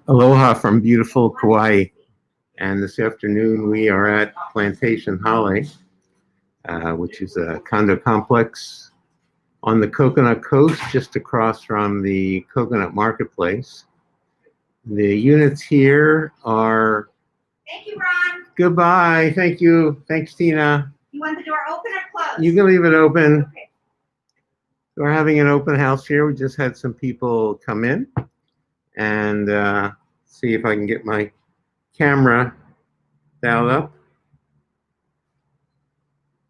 Aloha from beautiful Kauai. And this afternoon we are at Plantation, Hale, which is a condo complex on the Coconut Coast, just across from the Coconut Marketplace. The units here are... Thank you, Ron. Goodbye. Thank you. Thanks, Tina. You want the door open or closed? You can leave it open. Okay. We're having an open house here. We just had some people come in and see if I can get my camera dialed up.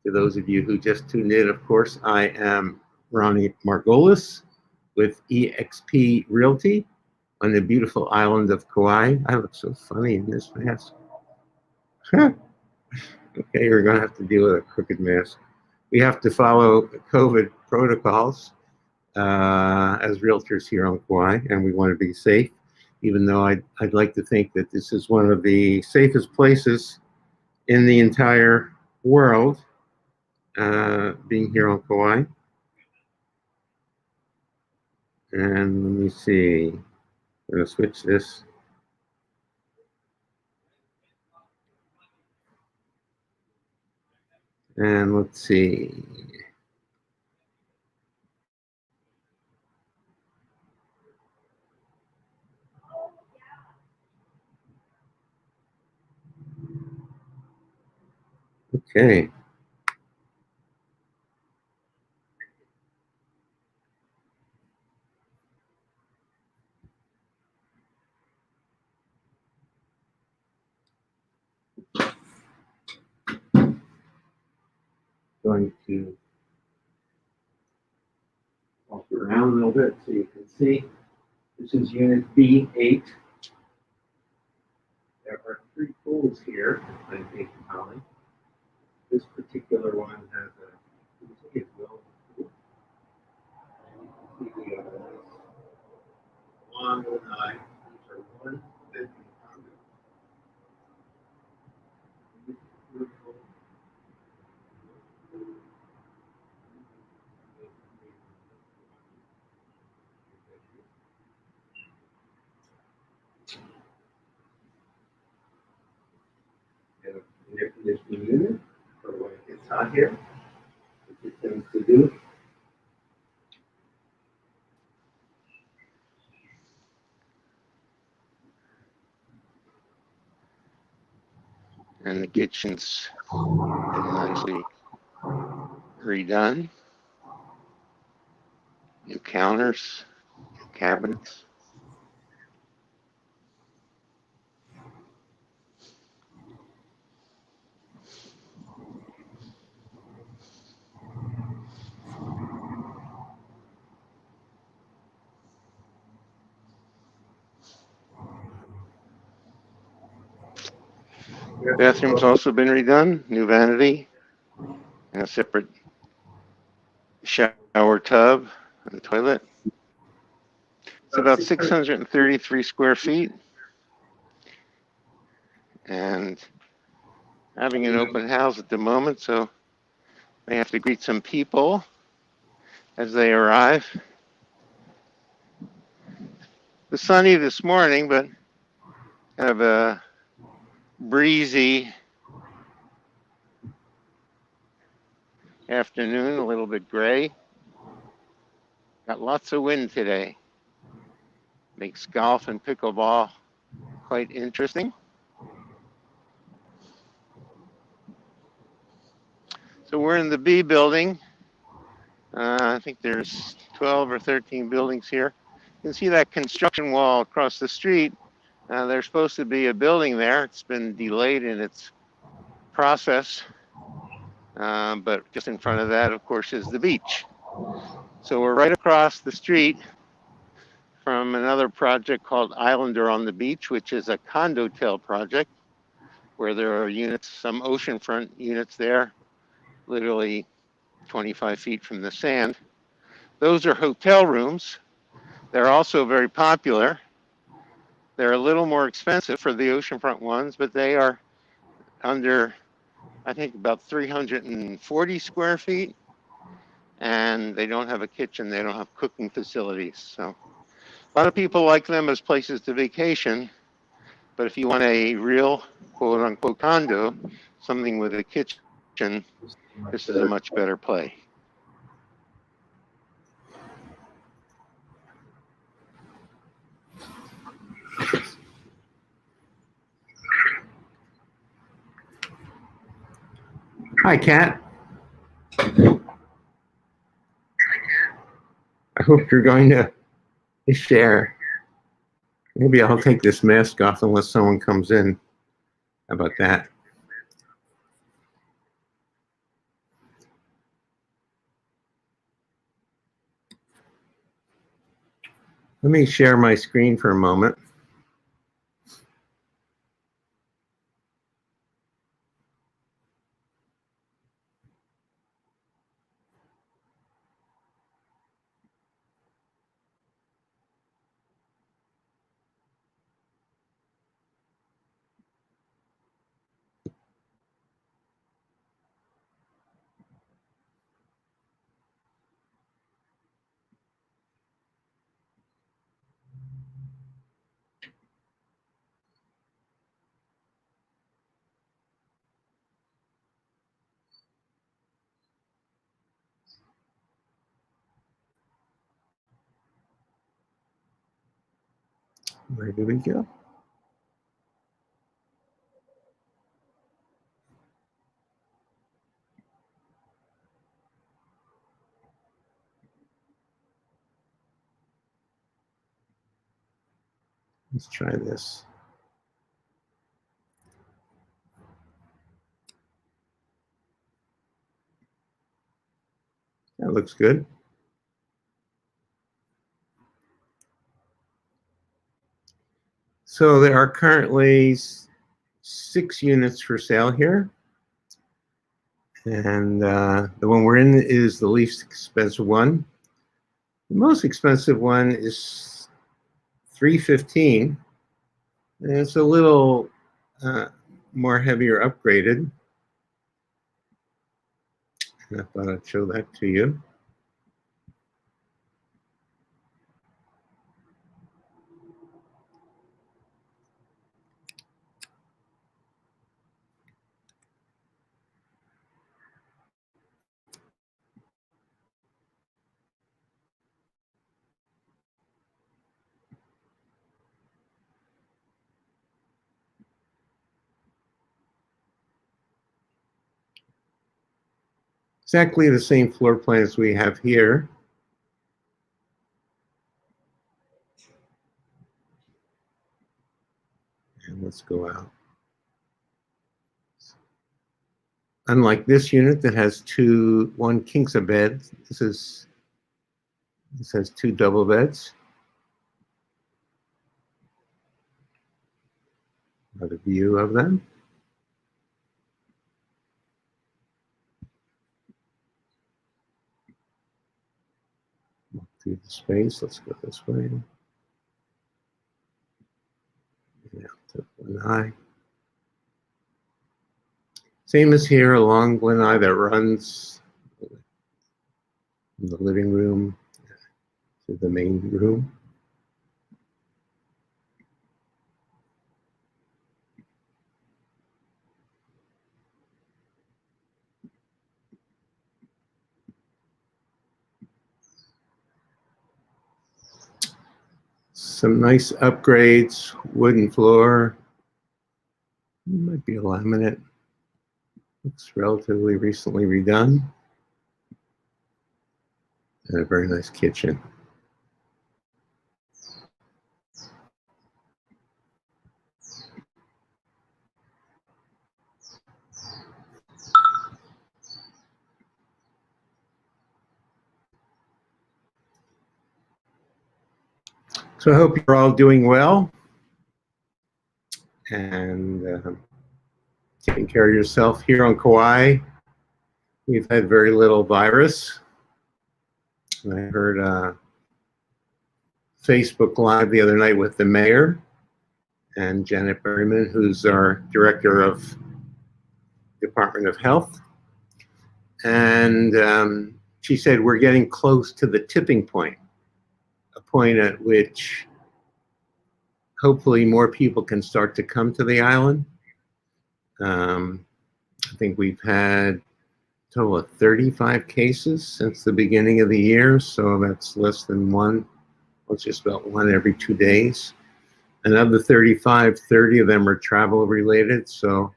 To those of you who just tuned in, of course, I am Ronnie Margolis with eXp Realty on the beautiful island of Kauai. I look so funny in this mask. Okay, you're going to have to deal with a crooked mask. We have to follow COVID protocols as realtors here on Kauai, and we want to be safe, even though I'd like to think that this is one of the safest places in the entire world, being here on Kauai. And let me see, I'm going to switch this. And let's see. Okay. Going to walk around a little bit so you can see. This is unit B8. There are 3 pools here at Plantation Hale. This particular one has a well pool. You can see the other ones. Long eye. These are 1 bedroom condos. Beautiful. Have an air conditioning unit for when it gets hot here, which it tends to do. And the kitchen's been nicely redone. New counters, cabinets. Bathroom's also been redone, new vanity, and a separate shower tub and toilet. It's about 633 square feet. And having an open house at the moment, so I have to greet some people as they arrive. It was sunny this morning, but kind of a breezy afternoon, a little bit gray. Got lots of wind today. Makes golf and pickleball quite interesting. So we're in the B building. I think there's 12 or 13 buildings here. You can see that construction wall across the street. There's supposed to be a building there. It's been delayed in its process. But just in front of that, of course, is the beach. So we're right across the street from another project called Islander on the Beach, which is a condotel project where there are units, some oceanfront units there, literally 25 feet from the sand. Those are hotel rooms. They're also very popular. They're a little more expensive for the oceanfront ones, but they are under, I think, about 340 square feet. and they don't have a kitchen. They don't have cooking facilities. So a lot of people like them as places to vacation, but if you want a real quote unquote condo, something with a kitchen, this is a much better play. Hi, Kat. I hope you're going to share. Maybe I'll take this mask off unless someone comes in. How about that? Let me share my screen for a moment. Where do we go? Let's try this. That looks good. So there are currently 6 units for sale here. And the one we're in is the least expensive one. The most expensive one is $315. And it's a little more heavier upgraded. I thought I'd show that to you. Exactly the same floor plan as we have here. And let's go out. Unlike this unit that has one king size bed, this has 2 double beds. Another view of them. Walk through the space. Let's go this way. Yeah, to Lanai. Same as here along Lanai that runs from the living room to the main room. Some nice upgrades, wooden floor. Might be a laminate. Looks relatively recently redone. And a very nice kitchen. So I hope you're all doing well and taking care of yourself. Here on Kauai, we've had very little virus. I heard Facebook Live the other night with the mayor and Janet Berryman, who's our director of Department of Health. And she said we're getting close to the tipping point, a point at which hopefully more people can start to come to the island. I think we've had a total of 35 cases since the beginning of the year, so that's less than one. It's just about one every 2 days. And of the 35, 30 of them are travel related, so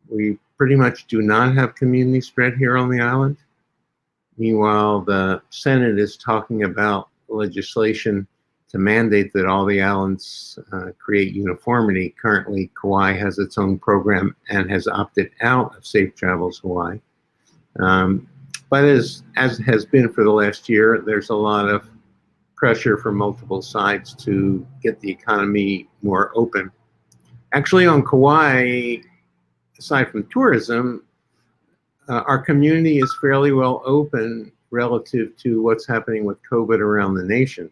we pretty much do not have community spread here on the island. Meanwhile, the Senate is talking about legislation to mandate that all the islands create uniformity. Currently, Kauai has its own program and has opted out of Safe Travels Hawaii. But as has been for the last year, there's a lot of pressure from multiple sides to get the economy more open. Actually, on Kauai, aside from tourism, our community is fairly well open relative to what's happening with COVID around the nation.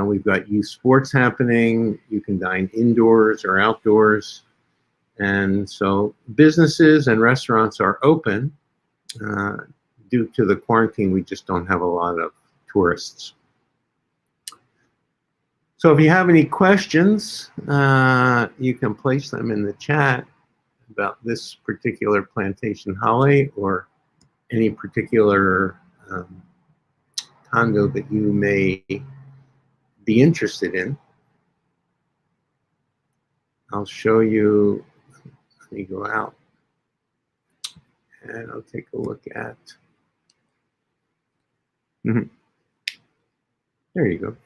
We've got youth sports happening. You can dine indoors or outdoors. And so businesses and restaurants are open. Due to the quarantine, we just don't have a lot of tourists. So if you have any questions, you can place them in the chat about this particular plantation holiday or any particular condo that you may be interested in. I'll show you, let me go out and I'll take a look at, there you go.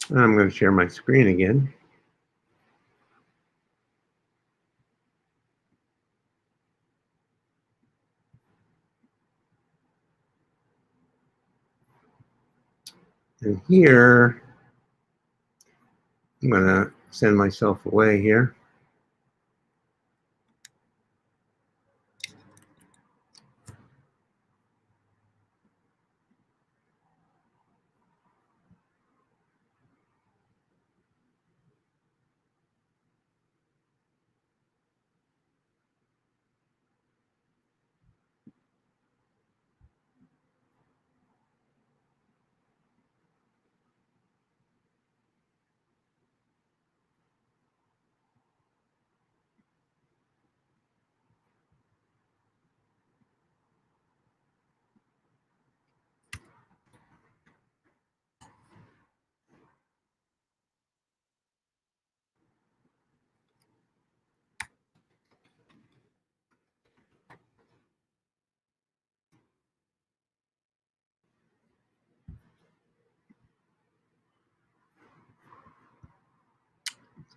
I'm going to share my screen again. And here, I'm going to send myself away here.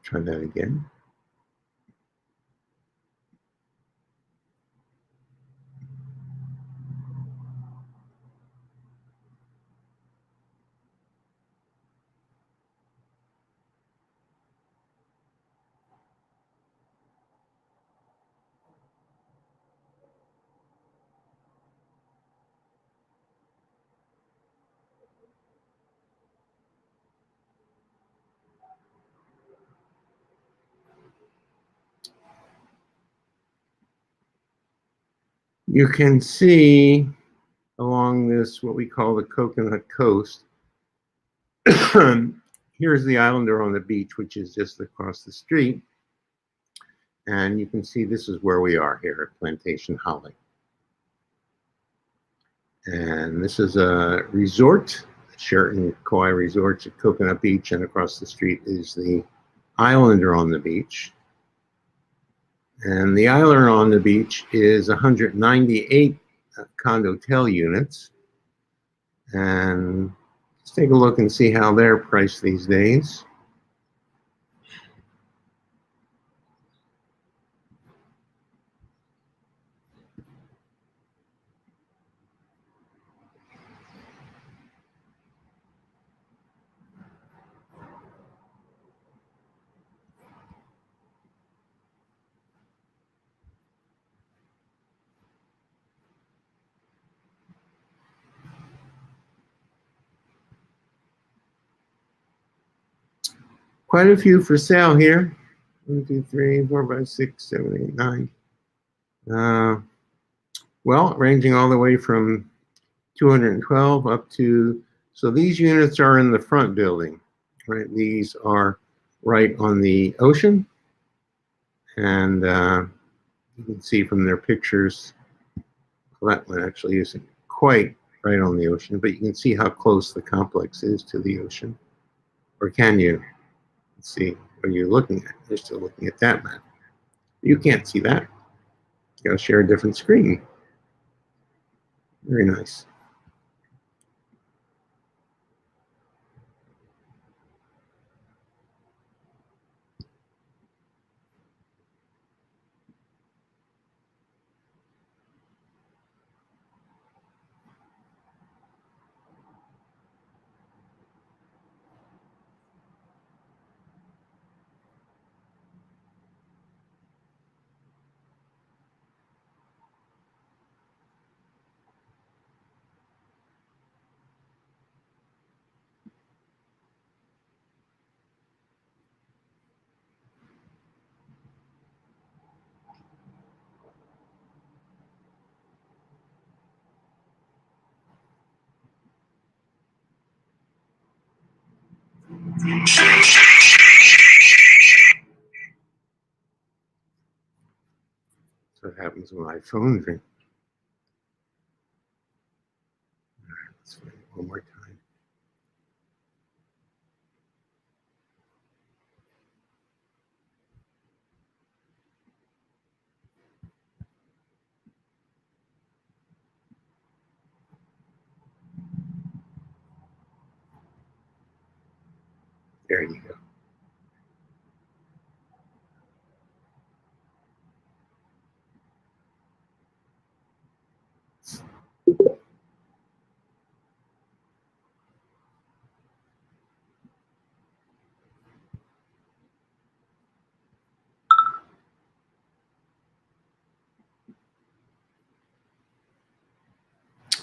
Let's try that again. You can see along this, what we call the Coconut Coast. Here's the Islander on the beach, which is just across the street. And you can see this is where we are here at Plantation Hale. And this is a resort, Sheraton Kauai Resorts at Coconut Beach, and across the street is the Islander on the beach. And the Islander on the beach is 198 condo-tel units. And let's take a look and see how they're priced these days. quite a few for sale here. 1, 2, 3, 4, 5, 6, 7, 8, 9. Well, ranging all the way from 212 up to, so these units are in the front building, right? These are right on the ocean. And you can see from their pictures, well, that one actually isn't quite right on the ocean, but you can see how close the complex is to the ocean. Or can you? Let's see what you're looking at. You're still looking at that map. You can't see that. You gotta share a different screen. Very nice. That's what happens when my phone rings. Let's try it one more time. There you go.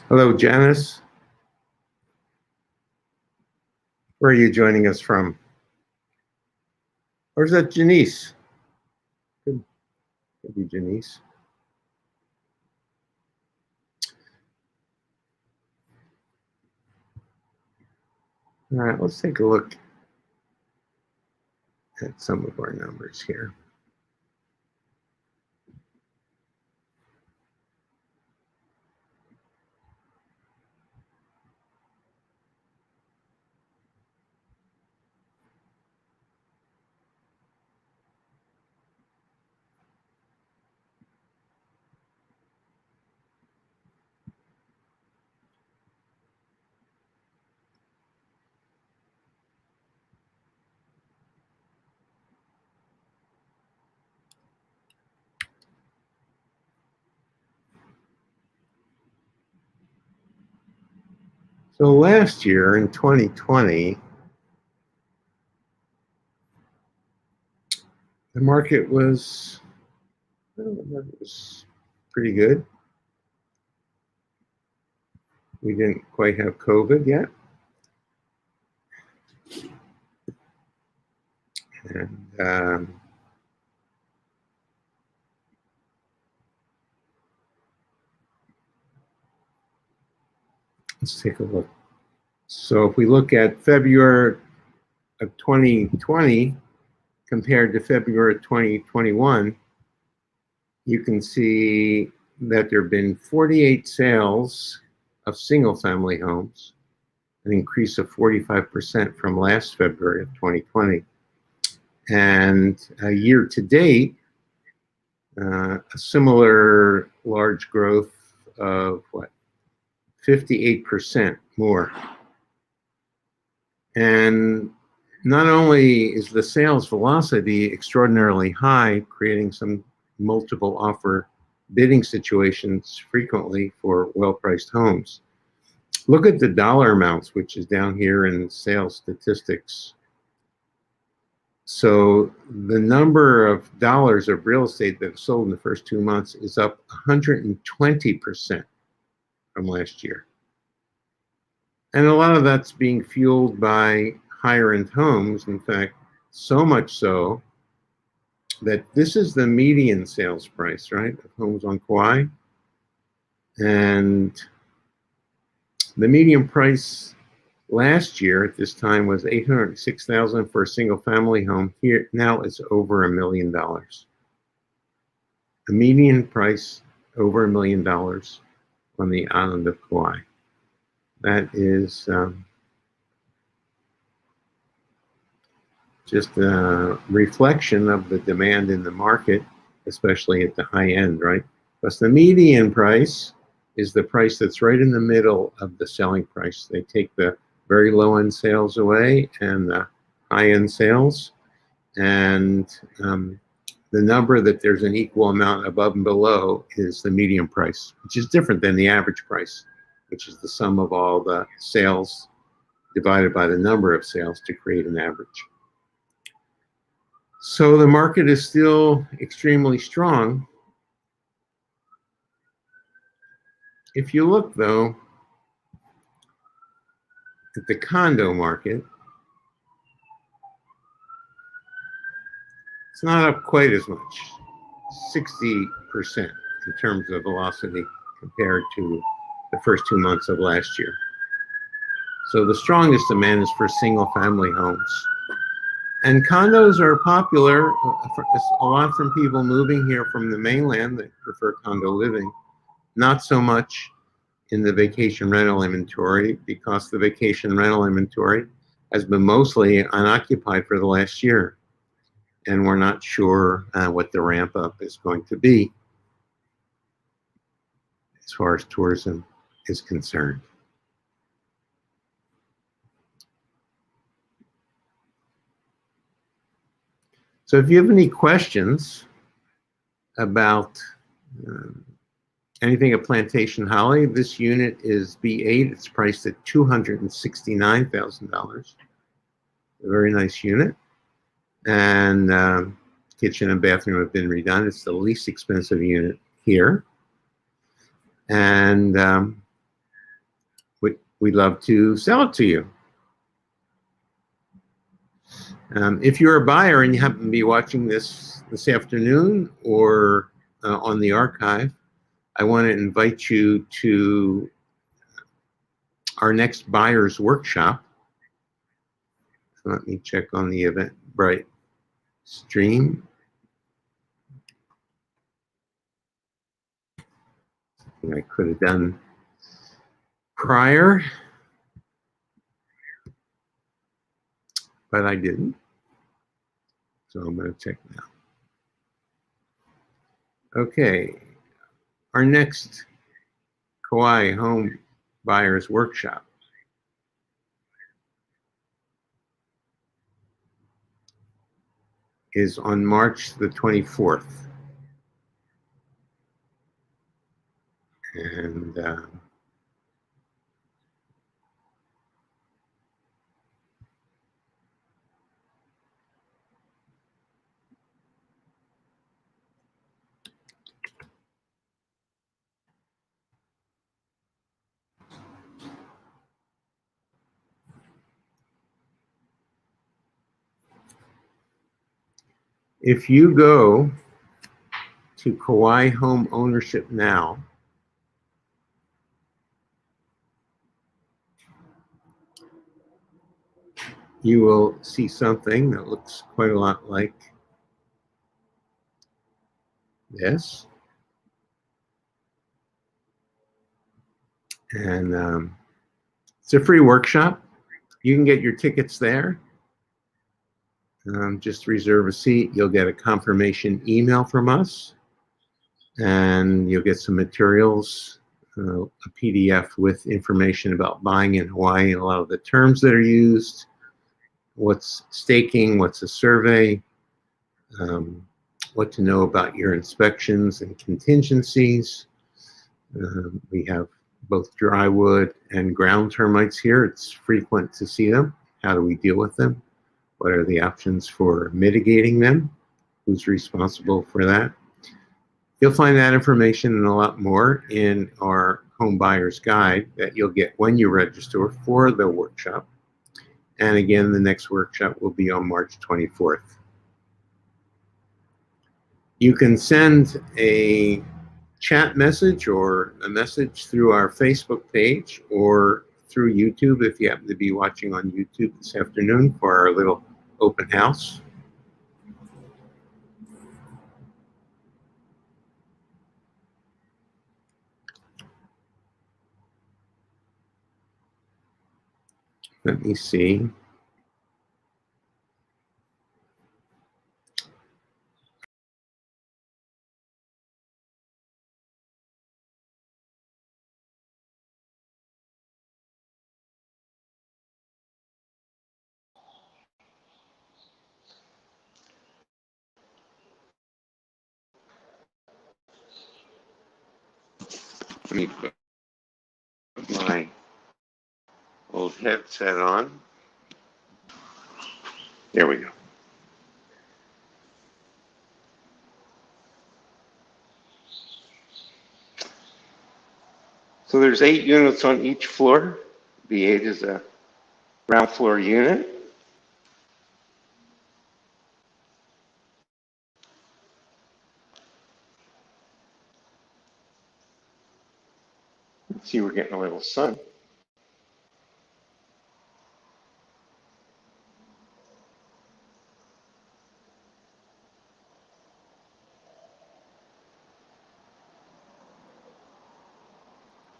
Hello, Janice. Where are you joining us from? Or is that Janice? Could be Janice. All right, let's take a look at some of our numbers here. So last year in 2020, the market was, well, it was pretty good. We didn't quite have COVID yet. And let's take a look. So if we look at February of 2020 compared to February 2021, you can see that there have been 48 sales of single-family homes, an increase of 45% from last February of 2020. And year to date, a similar large growth of what? 58% more. And not only is the sales velocity extraordinarily high, creating some multiple offer bidding situations frequently for well-priced homes. Look at the dollar amounts, which is down here in sales statistics. So the number of dollars of real estate that sold in the first 2 months is up 120% from last year. And a lot of that's being fueled by higher end homes. In fact, So much so that this is the median sales price, right, of homes on Kauai. And the median price last year at this time was $806,000 for a single family home. Here now it's over $1 million. A median price over $1 million on the island of Kauai. That is just a reflection of the demand in the market, especially at the high end, right? Because the median price is the price that's right in the middle of the selling price. They take the very low end sales away and the high end sales, and the number that there's an equal amount above and below is the median price, which is different than the average price, which is the sum of all the sales divided by the number of sales to create an average. So the market is still extremely strong. If you look, though, at the condo market, it's not up quite as much, 60% in terms of velocity compared to the first 2 months of last year. So the strongest demand is for single family homes. And condos are popular, a lot from people moving here from the mainland that prefer condo living, not so much in the vacation rental inventory, because the vacation rental inventory has been mostly unoccupied for the last year. And we're not sure what the ramp up is going to be as far as tourism is concerned. So if you have any questions about anything at Plantation Hale, this unit is B8. It's priced at $269,000. A very nice unit. And kitchen and bathroom have been redone. It's the least expensive unit here. And we'd love to sell it to you. If you're a buyer and you happen to be watching this afternoon or on the archive, I want to invite you to our next buyer's workshop. So let me check on the Eventbrite stream. I could have done prior, but I didn't. So I'm going to check now. Okay, our next Kauai home buyers workshop is on March the 24th. And if you go to Kauai Home Ownership Now, you will see something that looks quite a lot like this. And it's a free workshop. You can get your tickets there. Just reserve a seat. You'll get a confirmation email from us, and you'll get some materials, a PDF with information about buying in Hawaii, and a lot of the terms that are used, what's staking, what's a survey, what to know about your inspections and contingencies. We have both dry wood and ground termites here. It's frequent to see them. How do we deal with them? What are the options for mitigating them? Who's responsible for that? You'll find that information and a lot more in our home buyer's guide that you'll get when you register for the workshop. And again, the next workshop will be on March 24th. You can send a chat message or a message through our Facebook page or through YouTube if you happen to be watching on YouTube this afternoon for our little open house. Let me see. Let me put my old headset on. There we go. So there's 8 units on each floor. B8 is a ground floor unit. See, we're getting a little sun.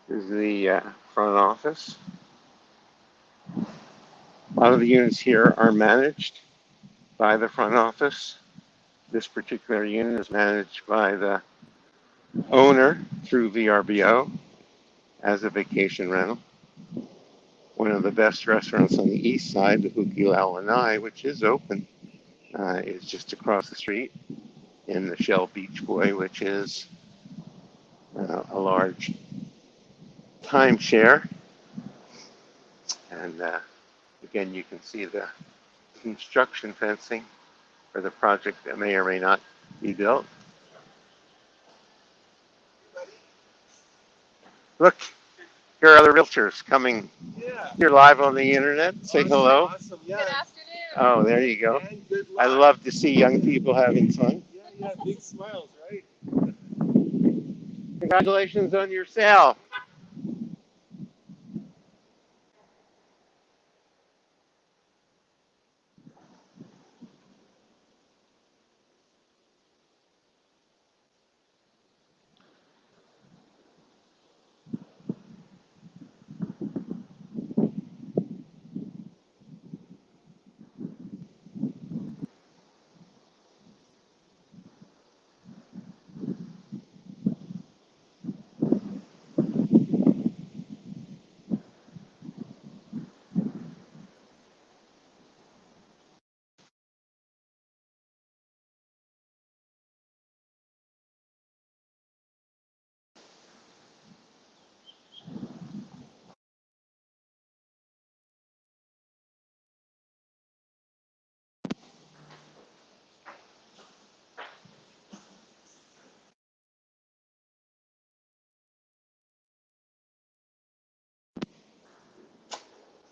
This is the front office. A lot of the units here are managed by the front office. This particular unit is managed by the owner through VRBO as a vacation rental. One of the best restaurants on the east side, the Hukilau Lanai, which is open, is just across the street in the Shell Beach Boy, which is a large timeshare. And again, you can see the construction fencing for the project that may or may not be built. Look, here are other realtors coming. Yeah. You're live on the internet. Say Awesome, hello. Awesome. Yeah. Good afternoon. Oh, there you go. And good luck. I love to see young people having fun. Yeah, big smiles, right? Congratulations on your sale.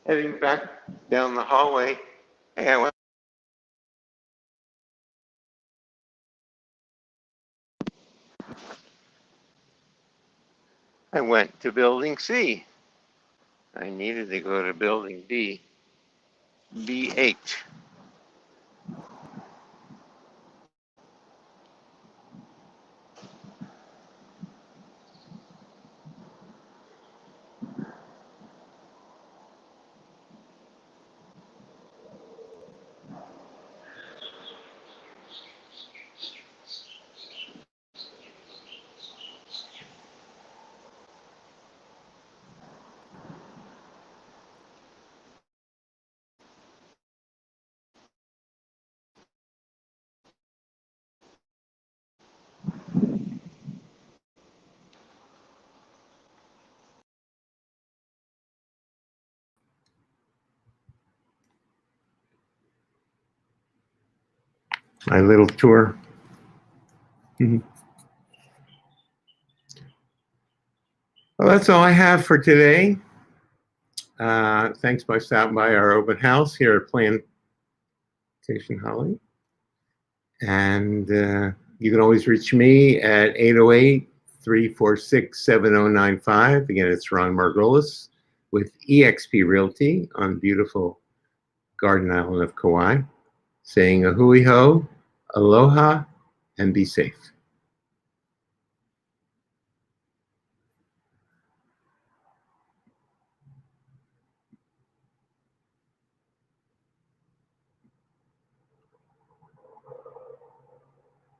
Heading back down the hallway. Hey, I went to building C. I needed to go to building B. B8. My little tour. Well, that's all I have for today. Thanks by stopping by our open house here at Plantation Holly. And you can always reach me at 808-346-7095. Again, it's Ron Margolis with eXp Realty on beautiful Garden Island of Kauai, saying a hui ho, aloha, and be safe.